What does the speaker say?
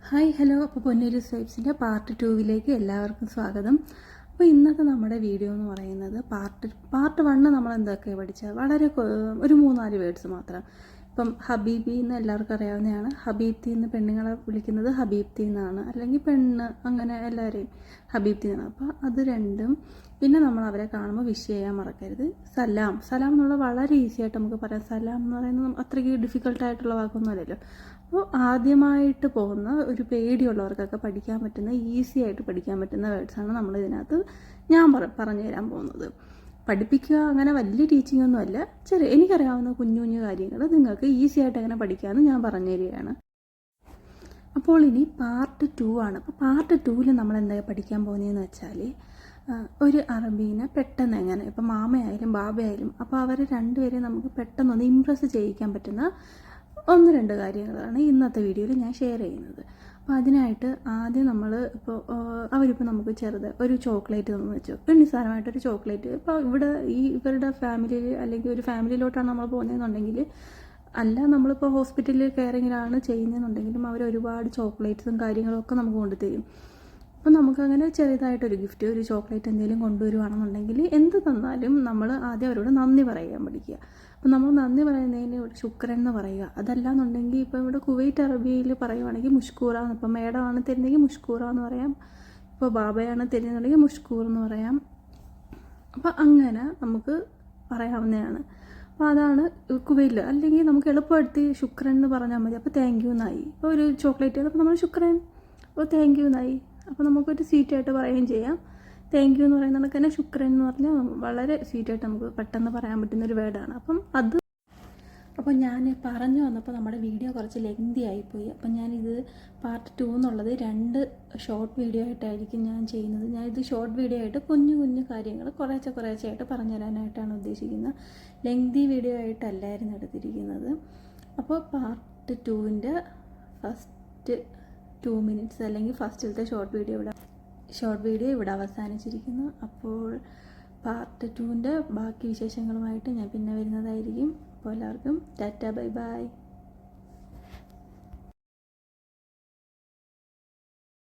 Hi hello. അപ്പോൾ പൊന്നൂരി സ്വൈപ്സിൻ്റെ part 2 എല്ലാവർക്കും സ്വാഗതം. അപ്പോൾ ഇന്നത്തെ നമ്മുടെ വീഡിയോ എന്ന് പറയുന്നത് പാർട്ട് 1 നമ്മൾ എന്തൊക്കെയാണ് പഠിച്ചത്, വളരെ ഒരു 3-4 വേർഡ്സ് മാത്രം. ഇപ്പം ഹബീബി എന്ന് എല്ലാവർക്കും അറിയാവുന്നതാണ്. ഹബീബ്തി എന്ന് പെണ്ണുങ്ങളെ വിളിക്കുന്നത് ഹബീബ്തി എന്നാണ്, അല്ലെങ്കിൽ പെണ്ണ്, അങ്ങനെ എല്ലാവരെയും ഹബീബ്തി എന്നാണ്. അപ്പോൾ അത് രണ്ടും. പിന്നെ നമ്മൾ അവരെ കാണുമ്പോൾ വിഷ് ചെയ്യാൻ മറക്കരുത്. സലാം എന്നുള്ള വളരെ ഈസി ആയിട്ട് നമുക്ക് പറയാം. സലാം എന്ന് പറയുന്നത് അത്രയ്ക്ക് ഡിഫിക്കൽട്ടായിട്ടുള്ള വാക്കൊന്നുമല്ലല്ലോ. അപ്പോൾ ആദ്യമായിട്ട് പോകുന്ന ഒരു പേടിയുള്ളവർക്കൊക്കെ പഠിക്കാൻ പറ്റുന്ന, ഈസി ആയിട്ട് പഠിക്കാൻ പറ്റുന്ന വേർഡ്സാണ് നമ്മൾ ഇതിനകത്ത് ഞാൻ പറഞ്ഞു തരാൻ പോകുന്നത്. പഠിപ്പിക്കുക അങ്ങനെ വലിയ ടീച്ചിങ് ഒന്നുമല്ല, എനിക്കറിയാവുന്ന കുഞ്ഞു കുഞ്ഞു കാര്യങ്ങൾ നിങ്ങൾക്ക് ഈസി ആയിട്ട് എങ്ങനെ പഠിക്കാമെന്ന് ഞാൻ പറഞ്ഞു തരികയാണ്. അപ്പോൾ ഇനി പാർട്ട് 2 ആണ്. അപ്പോൾ പാർട്ട് 2 നമ്മൾ എന്താ പഠിക്കാൻ പോകുന്നതെന്ന് വെച്ചാൽ, ഒരു അറബീനെ പെട്ടെന്ന് എങ്ങനെ, ഇപ്പം മാമയായാലും ബാബയായാലും, അപ്പോൾ അവർ രണ്ടുപേരെയും നമുക്ക് പെട്ടെന്നൊന്ന് ഇമ്പ്രസ് ചെയ്യിക്കാൻ പറ്റുന്ന 1-2 കാര്യങ്ങളാണ് ഇന്നത്തെ വീഡിയോയിൽ ഞാൻ ഷെയർ ചെയ്യുന്നത്. അപ്പോൾ അതിനായിട്ട് ആദ്യം നമ്മൾ അവരിപ്പോൾ നമുക്ക് ഒരു ചോക്ലേറ്റ് തന്നു വെച്ചു, ഒരു നിസ്സാരമായിട്ടൊരു ചോക്ലേറ്റ്. ഇപ്പോൾ ഇവരുടെ ഫാമിലിയിൽ, അല്ലെങ്കിൽ ഒരു ഫാമിലിയിലോട്ടാണ് നമ്മൾ പോകുന്നതെന്നുണ്ടെങ്കിൽ, അല്ല നമ്മളിപ്പോൾ ഹോസ്പിറ്റലിൽ കെയറിങ്ങിലാണ് ചെയ്യുന്നതെന്നുണ്ടെങ്കിലും അവർ ഒരുപാട് ചോക്ലേറ്റ്സും കാര്യങ്ങളൊക്കെ നമുക്ക് കൊണ്ടുതരും. അപ്പോൾ നമുക്കങ്ങനെ ചെറുതായിട്ടൊരു ഗിഫ്റ്റ്, ഒരു ചോക്ലേറ്റ് എന്തെങ്കിലും കൊണ്ടുവരുവാണെന്നുണ്ടെങ്കിൽ എന്ത് തന്നാലും നമ്മൾ ആദ്യം അവരോട് നന്ദി പറയാൻ പഠിക്കുക. അപ്പോൾ നമ്മൾ നന്ദി പറയുന്നതിന് ശുക്രൻ എന്ന് പറയുക. അതല്ലാന്നുണ്ടെങ്കിൽ ഇപ്പോൾ ഇവിടെ കുവൈറ്റ് അറബിയിൽ പറയുവാണെങ്കിൽ മുഷ്കൂറ. ഇപ്പോൾ മേഡമാണ് തരുന്നതെങ്കിൽ മുഷ്കൂറ എന്ന് പറയാം, ഇപ്പോൾ ബാബയാണ് തരുന്നുണ്ടെങ്കിൽ മുഷ്കൂർ എന്ന് പറയാം. അപ്പോൾ അങ്ങനെ നമുക്ക് പറയാവുന്നതാണ്. അപ്പോൾ അതാണ് കുവൈറ്റിൽ. അല്ലെങ്കിൽ നമുക്ക് എളുപ്പമെടുത്ത് ശുക്രൻ എന്ന് പറഞ്ഞാൽ മതി. അപ്പോൾ താങ്ക് യു എന്നായി. ഇപ്പോൾ ഒരു ചോക്ലേറ്റ്, അപ്പോൾ നമ്മൾ ശുക്രൻ, അപ്പോൾ താങ്ക് യു എന്നായി. അപ്പോൾ നമുക്കൊരു സ്വീറ്റായിട്ട് പറയുകയും ചെയ്യാം. താങ്ക് യു എന്ന് പറയുന്ന കണക്ക് തന്നെ ശുക്രൻ എന്ന് പറഞ്ഞാൽ വളരെ സ്വീറ്റായിട്ട് നമുക്ക് പെട്ടെന്ന് പറയാൻ പറ്റുന്നൊരു വേർഡാണ്. അപ്പോൾ ഞാൻ പറഞ്ഞു വന്നപ്പോൾ നമ്മുടെ വീഡിയോ കുറച്ച് ലെങ്തി ആയിപ്പോയി. അപ്പം ഞാനിത് പാർട്ട് 2 എന്നുള്ളത് 2 ഷോർട്ട് വീഡിയോ ആയിട്ടായിരിക്കും ഞാൻ ചെയ്യുന്നത്. ഞാനിത് ഷോർട്ട് വീഡിയോ ആയിട്ട് കുഞ്ഞു കാര്യങ്ങൾ കുറേശ്ശെയായിട്ട് പറഞ്ഞു തരാനായിട്ടാണ് ഉദ്ദേശിക്കുന്നത്. ലെങ്തി വീഡിയോ ആയിട്ടല്ലായിരുന്നു എടുത്തിരിക്കുന്നത്. അപ്പോൾ പാർട്ട് 2ൻ്റെ ഫസ്റ്റ് 2 മിനിറ്റ്സ് അല്ലെങ്കിൽ ഫസ്റ്റിലത്തെ ഷോർട്ട് വീഡിയോ ഇവിടെ അവസാനിച്ചിരിക്കുന്നു. അപ്പോൾ പാർട്ട് 2ൻ്റെ ബാക്കി വിശേഷങ്ങളുമായിട്ട് ഞാൻ പിന്നെ വരുന്നതായിരിക്കും. അപ്പോൾ എല്ലാവർക്കും ടാറ്റ, ബൈ ബൈ.